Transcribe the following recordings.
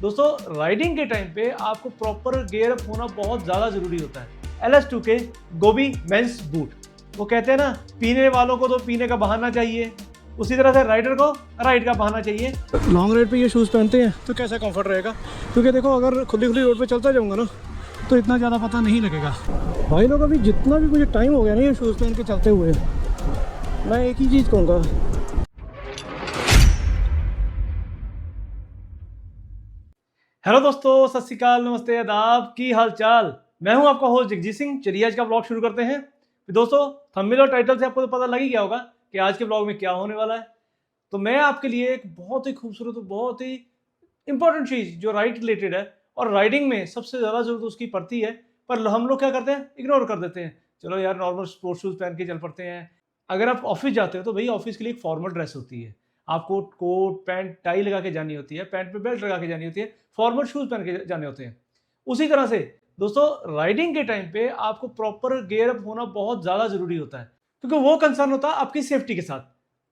दोस्तों राइडिंग के टाइम पे आपको प्रॉपर गियर अप होना बहुत ज़्यादा ज़रूरी होता है। LS2 के गोबी मेंस बूट, वो कहते हैं ना, पीने वालों को तो पीने का बहाना चाहिए, उसी तरह से राइडर को राइड का बहाना चाहिए। लॉन्ग राइड पे ये शूज़ पहनते हैं तो कैसा कंफर्ट रहेगा, क्योंकि देखो अगर खुली खुली रोड पे चलता जाऊंगा ना तो इतना ज़्यादा पता नहीं लगेगा। भाई लोग अभी जितना भी मुझे टाइम हो गया ना ये शूज़ पहन के चलते हुए, मैं एक ही चीज़ कहूँगा, हेलो दोस्तों, सत श्री अकाल, नमस्ते, आदाब, की हाल चाल। मैं हूं आपका होस्ट जगजीत सिंह। चलिए आज का ब्लॉग शुरू करते हैं। दोस्तों थंबनेल और टाइटल से आपको तो पता लग ही गया होगा कि आज के ब्लॉग में क्या होने वाला है। तो मैं आपके लिए एक बहुत ही खूबसूरत, बहुत ही इंपॉर्टेंट चीज़ जो राइड रिलेटेड है और राइडिंग में सबसे ज़्यादा जरूरत उसकी पड़ती है, पर हम लोग क्या करते हैं, इग्नोर कर देते हैं। चलो यार, नॉर्मल स्पोर्ट्स शूज़ पहन के चल पड़ते हैं। अगर आप ऑफिस जाते हो तो भाई ऑफिस के लिए एक फॉर्मल ड्रेस होती है, आपको कोट पैंट टाई लगा के जानी होती है, पैंट पे बेल्ट लगा के जानी होती है, फॉर्मल शूज़ पहन के जाने होते हैं। उसी तरह से दोस्तों राइडिंग के टाइम पे आपको प्रॉपर गियर अप होना बहुत ज़्यादा ज़रूरी होता है, क्योंकि वो कंसर्न होता है आपकी सेफ्टी के साथ,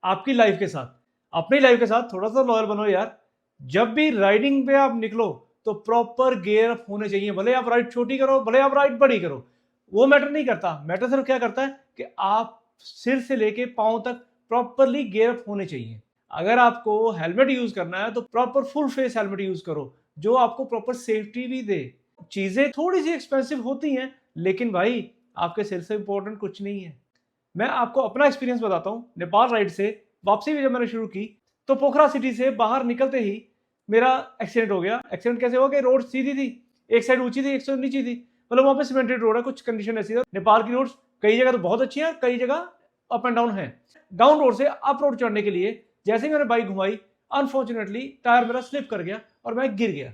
आपकी लाइफ के साथ। अपनी लाइफ के साथ थोड़ा सा लॉयल बनो यार। जब भी राइडिंग पे आप निकलो तो प्रॉपर गियर अप होने चाहिए। भले आप राइड छोटी करो, भले आप राइड बड़ी करो, वो मैटर नहीं करता। मैटर सिर्फ क्या करता है कि आप सिर से लेके पाँव तक प्रॉपरली गियर अप होने चाहिए। अगर आपको हेलमेट यूज करना है तो proper full face helmet use करो, जो आपको प्रॉपर सेफ्टी भी दे। चीजें थोड़ी सी एक्सपेंसिव होती हैं, लेकिन भाई आपके सिर से इंपॉर्टेंट कुछ नहीं है। मैं आपको अपना एक्सपीरियंस बताता हूँ। नेपाल राइड से वापसी भी जब मैंने शुरू की तो पोखरा सिटी से बाहर निकलते ही मेरा एक्सीडेंट हो गया। एक्सीडेंट कैसे हो गया? रोड सीधी थी, एक साइड ऊंची थी, एक साइड नीची थी। मतलब वहाँ पे सीमेंटेड रोड है, कुछ कंडीशन ऐसी है। नेपाल की रोड कई जगह तो बहुत अच्छी है, कई जगह अप एंड डाउन है। डाउन रोड से अप रोड चढ़ने के लिए जैसे ही मैंने बाइक घुमाई, अनफॉर्चुनेटली टायर मेरा स्लिप कर गया और मैं गिर गया।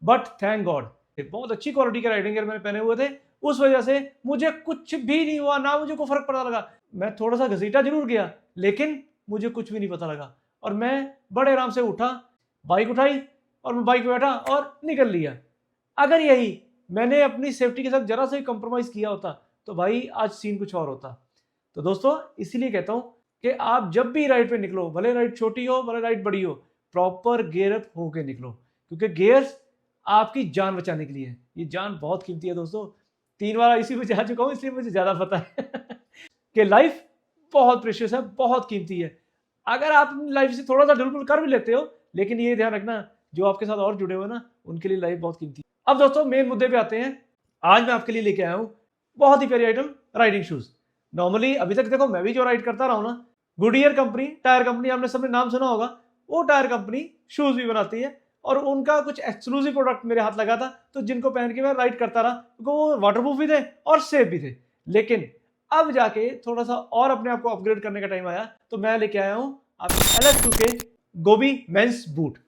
बट थैंक गॉड, बहुत अच्छी क्वालिटी के राइडिंग गियर मैंने पहने हुए थे, उस वजह से मुझे कुछ भी नहीं हुआ, ना मुझे को फर्क पता लगा। मैं थोड़ा सा घसीटा जरूर गया, लेकिन मुझे कुछ भी नहीं पता लगा और मैं बड़े आराम से उठा, बाइक उठाई और मैं बाइक पे बैठा और निकल लिया। अगर यही मैंने अपनी सेफ्टी के साथ जरा सा ही कॉम्प्रोमाइज किया होता तो भाई आज सीन कुछ और होता। तो दोस्तों इसीलिए कहता हूं कि आप जब भी राइड पे निकलो, भले राइड छोटी हो भले राइड बड़ी हो, प्रॉपर गियर अप होके निकलो, क्योंकि गियर्स आपकी जान बचाने के लिए है। ये जान बहुत कीमती है दोस्तों। 3 बार इसी में जा चुका हूं, इसलिए मुझे ज्यादा पता है कि लाइफ बहुत प्रेशियस है, बहुत कीमती है। अगर आप अपनी लाइफ से थोड़ा सा ढुलपुल कर भी लेते हो, लेकिन ये ध्यान रखना, जो आपके साथ और जुड़े हुए ना, उनके लिए लाइफ बहुत कीमती है। अब दोस्तों मेन मुद्दे पे आते हैं। आज मैं आपके लिए लेके आया हूँ बहुत ही प्यारी आइटम, राइडिंग शूज। नॉर्मली अभी तक देखो मैं भी जो राइड करता रहा हूँ ना, गुडियर कंपनी, टायर कंपनी, आपने सबने नाम सुना होगा, वो टायर कंपनी शूज भी बनाती है और उनका कुछ एक्सक्लूसिव प्रोडक्ट मेरे हाथ लगा था, तो जिनको पहन के मैं राइड करता रहा, क्योंकि वो वाटरप्रूफ भी थे और सेफ भी थे। लेकिन अब जाके थोड़ा सा और अपने आप को अपग्रेड करने का टाइम आया, तो मैं लेके आया हूँ आपके LS2 के गोबी मेंस बूट।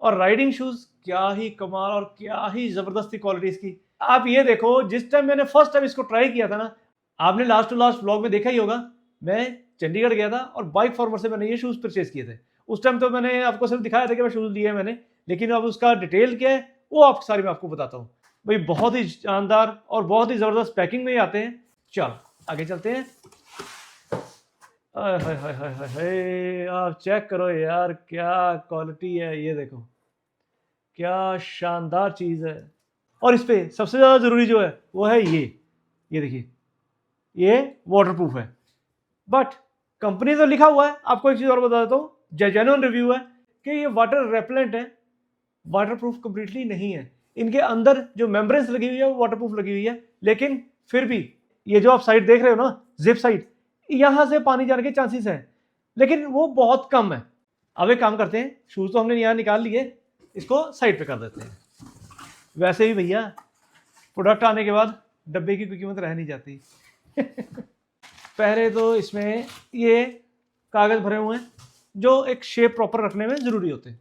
और राइडिंग शूज क्या ही कमाल और क्या ही जबरदस्ती क्वालिटी इसकी। आप ये देखो, जिस टाइम मैंने फर्स्ट टाइम इसको ट्राई किया था ना, आपने लास्ट टू लास्ट व्लॉग में देखा ही होगा, मैं चंडीगढ़ गया था और बाइक फॉर्मर से मैंने ये शूज परचेज किए थे। उस टाइम तो मैंने आपको सिर्फ दिखाया था कि मैं शूज लिए मैंने, लेकिन अब उसका डिटेल क्या है वो आप सारी मैं आपको बताता हूँ। भाई बहुत ही शानदार और बहुत ही जबरदस्त पैकिंग में आते हैं। चल आगे चलते हैं। हाय हाय हाय हाय हाय हाय, आप चेक करो यार, क्या क्वालिटी है, ये देखो क्या शानदार चीज है। और इस पे सबसे ज्यादा जरूरी जो है वो है ये देखिए, ये वाटरप्रूफ है। बट कंपनी तो लिखा हुआ है, आपको एक चीज और बता देता हूँ, जेन्युइन रिव्यू है कि ये वाटर रेपेलेंट है, वाटरप्रूफ कंप्लीटली नहीं है। इनके अंदर जो मेम्ब्रेन्स लगी हुई है वो वाटरप्रूफ लगी हुई है, लेकिन फिर भी ये जो आप साइड देख रहे हो ना, जिप साइड, यहां से पानी जाने के चांसेस हैं, लेकिन वो बहुत कम है। अब एक काम करते हैं, शूज तो हमने यहाँ निकाल लिए, इसको साइड पे कर देते हैं। वैसे भी भैया प्रोडक्ट आने के बाद डब्बे की कोई कीमत रह नहीं जाती पहले तो इसमें ये कागज भरे हुए हैं जो एक शेप प्रॉपर रखने में जरूरी होते हैं।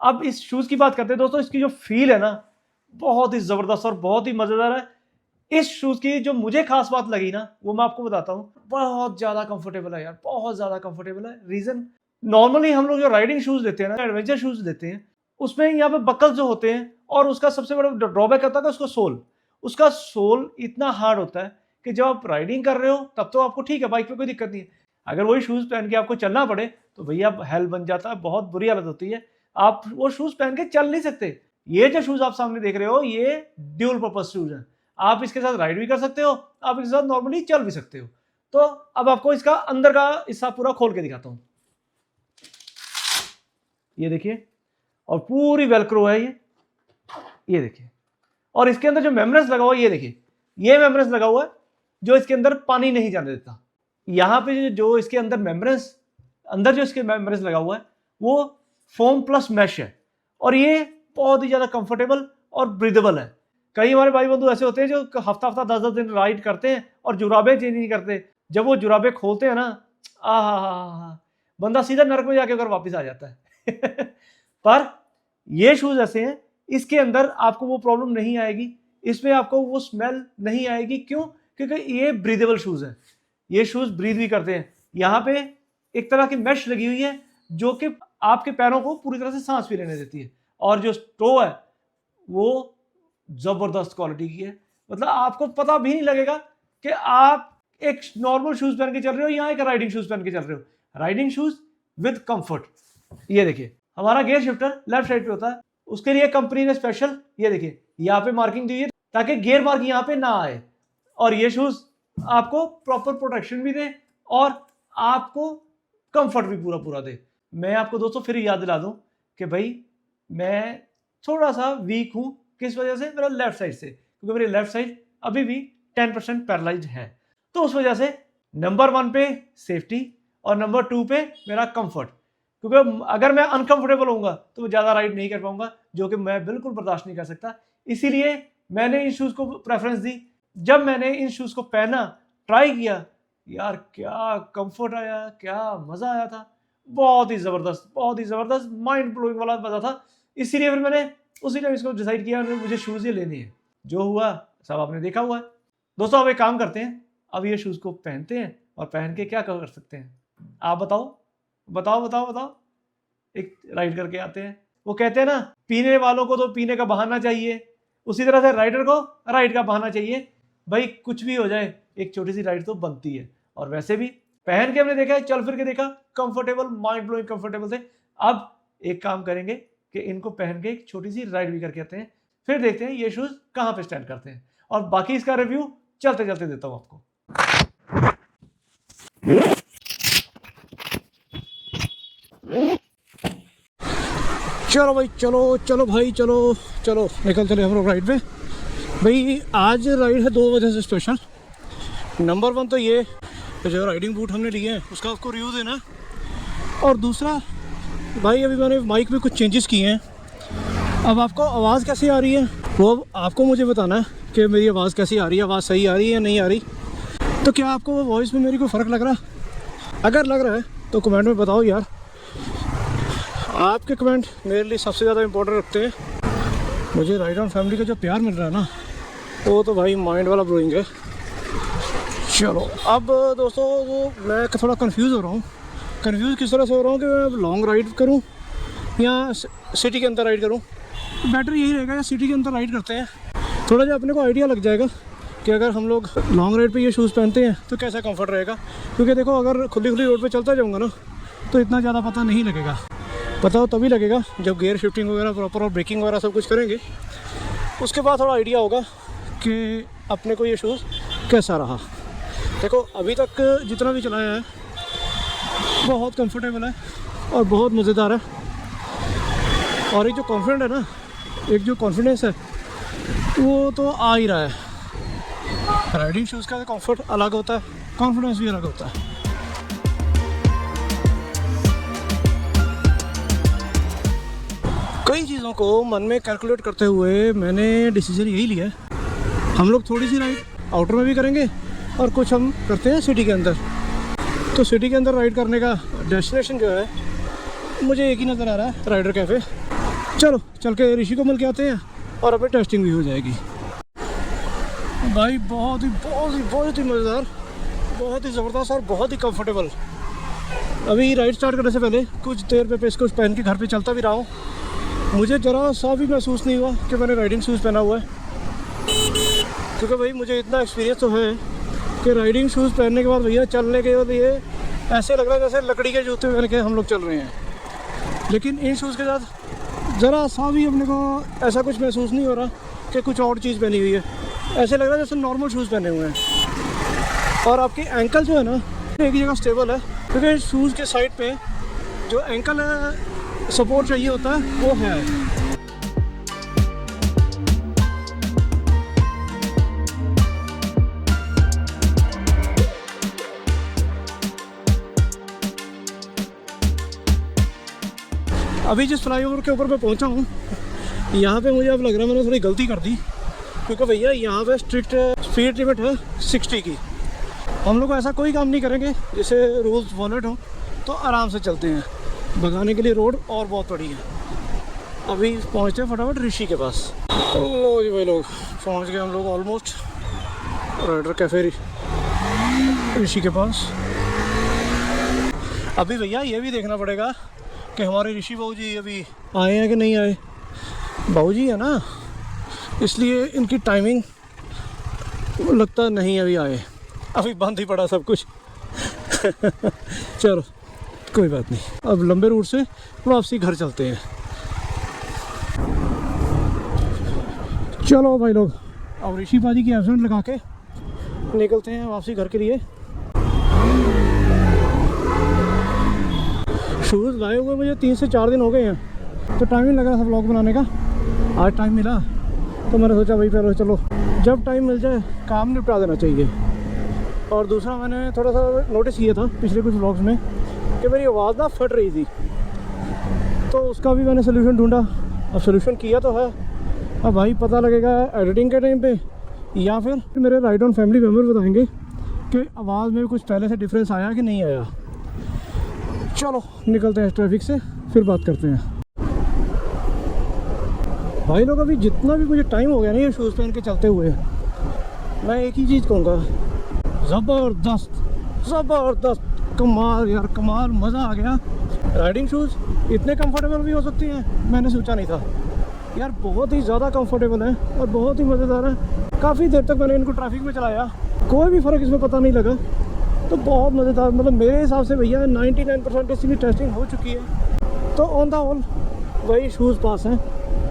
अब इस शूज की बात करते हैं दोस्तों, इसकी जो फील है ना, बहुत ही जबरदस्त और बहुत ही मजेदार है। इस शूज की जो मुझे खास बात लगी ना, वो मैं आपको बताता हूँ। बहुत ज्यादा कंफर्टेबल है यार, बहुत ज्यादा कंफर्टेबल है। रीजन, नॉर्मली हम लोग जो राइडिंग शूज लेते हैं ना, एडवेंचर शूज लेते हैं, उसमें यहाँ पे बकल्स जो होते हैं, और उसका सबसे बड़ा ड्रॉबैक होता है उसका सोल। उसका सोल इतना हार्ड होता है कि जब आप राइडिंग कर रहे हो तब तो आपको ठीक है, बाइक पे कोई दिक्कत नहीं है। अगर वही शूज पहन के आपको चलना पड़े तो भैया हेल बन जाता है, बहुत बुरी हालत होती है। आप वो शूज पहन के चल नहीं सकते, ये जो शूज आप सामने देख रहे हो ये ड्यूल पर्पस शूज है। आप इसके साथ राइड भी कर सकते हो, आप इसके साथ नॉर्मली चल भी सकते हो। तो अब आपको इसका अंदर का हिस्सा पूरा खोल के दिखाता हूं। ये देखिए, और पूरी वेलक्रो है ये देखिए। और इसके अंदर जो मेम्ब्रेन लगा हुआ है, ये देखिए, ये मेम्ब्रेन लगा हुआ है जो इसके अंदर पानी नहीं जाने देता। यहाँ पे जो इसके अंदर जो इसके मेम्ब्रेन लगा हुआ है वो फोम प्लस मैश है, और ये बहुत ही ज्यादा कंफर्टेबल और ब्रीदेबल है। कई हमारे भाई बंधु ऐसे होते हैं जो हफ्ता 10 दिन राइड करते हैं और जुराबे चेंज नहीं करते। जब वो जुराबे खोलते हैं ना, बंदा सीधा नरक में जाके वापस आ जाता है। पर ये शूज ऐसे हैं, इसके अंदर आपको वो प्रॉब्लम नहीं आएगी, इसमें आपको वो स्मेल नहीं आएगी। क्यों? क्योंकि ये ब्रीदेबल शूज है, ये शूज ब्रीद भी करते हैं। यहाँ पे एक तरह की मैश लगी हुई है जो कि आपके पैरों को पूरी तरह से सांस भी लेने देती है, और जो टो है वो जबरदस्त क्वालिटी की है। मतलब आपको पता भी नहीं लगेगा कि आप एक नॉर्मल शूज पहन के चल रहे हो या एक राइडिंग शूज पहन के चल रहे हो। Riding shoes with comfort. ये देखिए, हमारा गियर शिफ्टर लेफ्ट साइड पे होता है, उसके लिए कंपनी ने स्पेशल ये देखिए यहाँ पे मार्किंग दी है ताकि गियर मार्क यहाँ पे ना आए, और ये शूज आपको प्रॉपर प्रोटेक्शन भी दे और आपको कंफर्ट भी पूरा दे। मैं आपको दोस्तों फिर याद दिला दूं कि भाई मैं थोड़ा सा वीक हूं, किस वजह से? मेरा लेफ्ट साइड से, क्योंकि मेरी लेफ्ट साइड अभी भी 10% पैरालाइज्ड है। तो उस वजह से नंबर 1 पे सेफ्टी और नंबर 2 पे मेरा कंफर्ट, क्योंकि अगर मैं अनकंफर्टेबल होऊंगा तो मैं ज़्यादा राइड नहीं कर पाऊंगा, जो कि मैं बिल्कुल बर्दाश्त नहीं कर सकता। इसीलिए मैंने इन शूज़ को प्रेफरेंस दी। जब मैंने इन शूज़ को पहना, ट्राई किया, यार क्या कंफर्ट आया, क्या मज़ा आया था, बहुत ही ज़बरदस्त माइंड ब्लोइंग वाला मज़ा था। इसीलिए फिर मैंने उसी टाइम इसको डिसाइड किया, मुझे शूज़ ही लेने हैं। जो हुआ सब आपने देखा हुआ है। दोस्तों अब एक काम करते हैं, अब ये शूज़ को पहनते हैं और पहन के क्या कर सकते हैं आप बताओ। एक राइड करके आते हैं। वो कहते हैं ना, पीने वालों को तो पीने का बहाना चाहिए, उसी तरह से राइडर को राइड का बहाना चाहिए। भाई कुछ भी हो जाए, एक छोटी सी राइड तो बनती है। और वैसे भी पहन के हमने देखा है, चल फिर के देखा, कंफर्टेबल, माइंड ब्लोइंग कंफर्टेबल थे। अब एक काम करेंगे कि इनको पहन के एक छोटी सी राइड भी करके आते हैं, फिर देखते हैं ये शूज कहाँ पे स्टैंड करते हैं, और बाकी इसका रिव्यू चलते चलते देता हूँ आपको। चलो भाई, चलो भाई, चलो निकल चले हम लोग राइड पे। भाई आज राइड है 2 वजह से स्पेशल। नंबर 1 तो ये जो राइडिंग बूट हमने लिए हैं उसका आपको रिव्यू देना है, और दूसरा भाई अभी मैंने माइक में कुछ चेंजेस किए हैं। अब आपको आवाज़ कैसी आ रही है वो आपको मुझे बताना है कि मेरी आवाज़ कैसी आ रही है, आवाज़ सही आ रही है या नहीं आ रही। तो क्या आपको वॉइस में मेरी कोई फ़र्क लग रहा है? अगर लग रहा है तो कमेंट में बताओ यार। आपके कमेंट मेरे लिए सबसे ज़्यादा इम्पोर्टेंट रखते हैं। मुझे राइड ऑन फैमिली का जो प्यार मिल रहा है ना, वो तो भाई माइंड वाला ब्लोइंग है। चलो अब दोस्तों, वो मैं थोड़ा कंफ्यूज हो रहा हूँ। कंफ्यूज किस तरह से हो रहा हूँ कि मैं लॉन्ग राइड करूँ या सिटी के अंदर राइड करूँ। बेटर यही रहेगा या सिटी के अंदर राइड करते हैं, थोड़ा जो अपने को आइडिया लग जाएगा कि अगर हम लोग लॉन्ग राइड पे ये शूज़ पहनते हैं तो कैसा कंफर्ट रहेगा। क्योंकि देखो, अगर खुली रोड पे चलता जाऊँगा ना तो इतना ज़्यादा पता नहीं लगेगा। पता हो तभी लगेगा जब गियर शिफ्टिंग वगैरह प्रॉपर और ब्रेकिंग वगैरह सब कुछ करेंगे, उसके बाद थोड़ा आइडिया होगा कि अपने को ये शूज़ कैसा रहा। देखो अभी तक जितना भी चलाया है बहुत कंफर्टेबल है और बहुत मज़ेदार है। और एक जो कॉन्फिडेंट है ना, एक जो कॉन्फिडेंस है वो तो आ ही रहा है। राइडिंग शूज़ का कंफर्ट अलग होता है, कॉन्फिडेंस भी अलग होता है। कई चीज़ों को मन में कैलकुलेट करते हुए मैंने डिसीजन यही लिया है, हम लोग थोड़ी सी राइड आउटर में भी करेंगे और कुछ हम करते हैं सिटी के अंदर। तो सिटी के अंदर राइड करने का डेस्टिनेशन जो है मुझे एक ही नज़र आ रहा है, राइडर कैफ़े। चलो चल के ऋषि को मिल के आते हैं और अपनी टेस्टिंग भी हो जाएगी। भाई बहुत ही मज़ेदार, बहुत ही ज़बरदस्त और बहुत ही कंफर्टेबल। अभी राइड स्टार्ट करने से पहले कुछ देर पे इसको पहन के घर पे चलता भी रहा हूँ, मुझे ज़रा सा भी महसूस नहीं हुआ कि मैंने राइडिंग शूज़ पहना हुआ है। क्योंकि भाई मुझे इतना एक्सपीरियंस तो है कि राइडिंग शूज़ पहनने के बाद भैया चलने के लिए ऐसे लग रहा है जैसे लकड़ी के जूते पहन के हम लोग चल रहे हैं। लेकिन इन शूज़ के साथ ज़रा सा भी अपने को ऐसा कुछ महसूस नहीं हो रहा कि कुछ और चीज़ पहनी हुई है। ऐसे लग रहा है जैसे नॉर्मल शूज़ पहने हुए हैं। और आपकी एंकल जो है ना एक जगह स्टेबल है, क्योंकि शूज़ के साइड पे जो एंकल है सपोर्ट चाहिए होता है वो है। अभी जिस फ्लाईओवर के ऊपर मैं पहुंचा हूँ यहाँ पे मुझे अब लग रहा है मैंने थोड़ी गलती कर दी, क्योंकि भैया यहाँ पे स्ट्रिक्ट स्पीड लिमिट है 60 की। हम लोग ऐसा कोई काम नहीं करेंगे जिससे रूल्स वॉलेट हो, तो आराम से चलते हैं। भगाने के लिए रोड और बहुत बड़ी है। अभी पहुँचते हैं फटाफट ऋषि के पास। लो जी भाई लोग पहुँच गए हम लोग ऑलमोस्ट राइडर कैफे ऋषि के पास। अभी भैया ये भी देखना पड़ेगा कि हमारे ऋषि बाबू जी अभी आए हैं कि नहीं आए। बाबू जी है ना, इसलिए इनकी टाइमिंग लगता नहीं अभी आए, अभी बंद ही पड़ा सब कुछ। चलो कोई बात नहीं, अब लंबे रूट से वापसी घर चलते हैं। चलो भाई लोग अब ऋषि बाजी की एब्सेंट लगा के निकलते हैं वापसी घर के लिए। शूज़ लाए हुए मुझे 3 से 4 दिन हो गए हैं, तो टाइम ही लगा था व्लॉग बनाने का। आज टाइम मिला तो मैंने सोचा भाई पहले चलो जब टाइम मिल जाए काम निपटा देना चाहिए। और दूसरा मैंने थोड़ा सा नोटिस किया था पिछले कुछ व्लॉग्स में कि मेरी आवाज़ ना फट रही थी, तो उसका भी मैंने सोल्यूशन ढूंढा। अब सोल्यूशन किया तो है, अब भाई पता लगेगा एडिटिंग के टाइम पे या फिर मेरे राइड ऑन फैमिली मेम्बर बताएंगे कि आवाज़ में कुछ पहले से डिफरेंस आया कि नहीं आया। चलो निकलते हैं ट्रैफिक से, फिर बात करते हैं। भाई लोग अभी जितना भी मुझे टाइम हो गया ना ये शूज़ पहन के चलते हुए, मैं एक ही चीज़ कहूँगा, ज़बरदस्त ज़बरदस्त, कमाल यार कमाल, मज़ा आ गया। राइडिंग शूज़ इतने कंफर्टेबल भी हो सकती हैं, मैंने सोचा नहीं था यार। बहुत ही ज़्यादा कंफर्टेबल है और बहुत ही मज़ेदार है। काफ़ी देर तक मैंने इनको ट्रैफिक में चलाया, कोई भी फ़र्क इसमें पता नहीं लगा, तो बहुत मज़ेदार। मतलब मेरे हिसाब से भैया 99% इसकी टेस्टिंग हो चुकी है, तो ऑन द होल वही शूज़ पास हैं।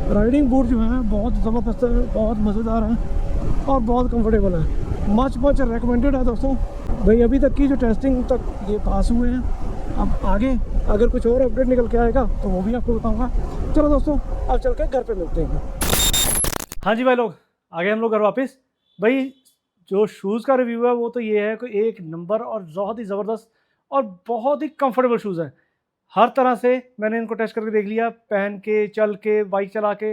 राइडिंग बूट जो है बहुत ज़बरदस्त है, बहुत मज़ेदार है और बहुत कंफर्टेबल है। मच रेकमेंडेड है दोस्तों। भाई अभी तक की जो टेस्टिंग तक ये पास हुए हैं, अब आगे अगर कुछ और अपडेट निकल के आएगा तो वो भी आपको बताऊँगा। चलो दोस्तों अब चल के घर पर मिलते हैं। हाँ जी भाई लोग आ गए हम लोग घर वापस। भाई जो शूज़ का रिव्यू है वो तो ये है कि एक नंबर और बहुत ही ज़बरदस्त और बहुत ही कंफर्टेबल शूज़ है। हर तरह से मैंने इनको टेस्ट करके देख लिया, पहन के, चल के, बाइक चला के,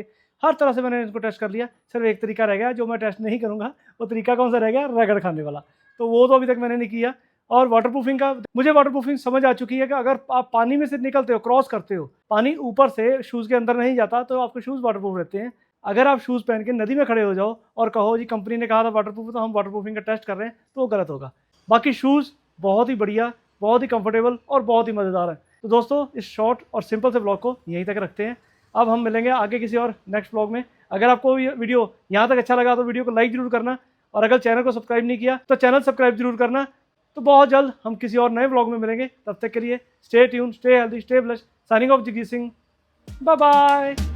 हर तरह से मैंने इनको टेस्ट कर लिया। सिर्फ एक तरीका रह गया जो मैं टेस्ट नहीं करूँगा, वो तरीका कौन सा रह गया, रगड़ खाने वाला, तो वो तो अभी तक मैंने नहीं किया। और वाटरप्रूफिंग का मुझे वाटरप्रूफिंग समझ आ चुकी है कि अगर आप पानी में से निकलते हो, क्रॉस करते हो, पानी ऊपर से शूज़ के अंदर नहीं जाता, तो आपके शूज़ वाटरप्रूफ रहते हैं। अगर आप शूज़ पहन के नदी में खड़े हो जाओ और कहो जी कंपनी ने कहा था वाटरप्रूफ, तो हम वाटरप्रूफिंग का टेस्ट कर रहे हैं, तो वो गलत होगा। बाकी शूज़ बहुत ही बढ़िया, बहुत ही कंफर्टेबल और बहुत ही मज़ेदार है। तो दोस्तों इस शॉर्ट और सिंपल से ब्लॉग को यहीं तक रखते हैं। अब हम मिलेंगे आगे किसी और नेक्स्ट ब्लॉग में। अगर आपको ये वीडियो यहाँ तक अच्छा लगा तो वीडियो को लाइक जरूर करना, और अगर चैनल को सब्सक्राइब नहीं किया तो चैनल सब्सक्राइब जरूर करना। तो बहुत जल्द हम किसी और नए ब्लॉग में मिलेंगे, तब तक के लिए stay tune, stay healthy, stay blessed. Signing off Jagjit Singh, bye bye.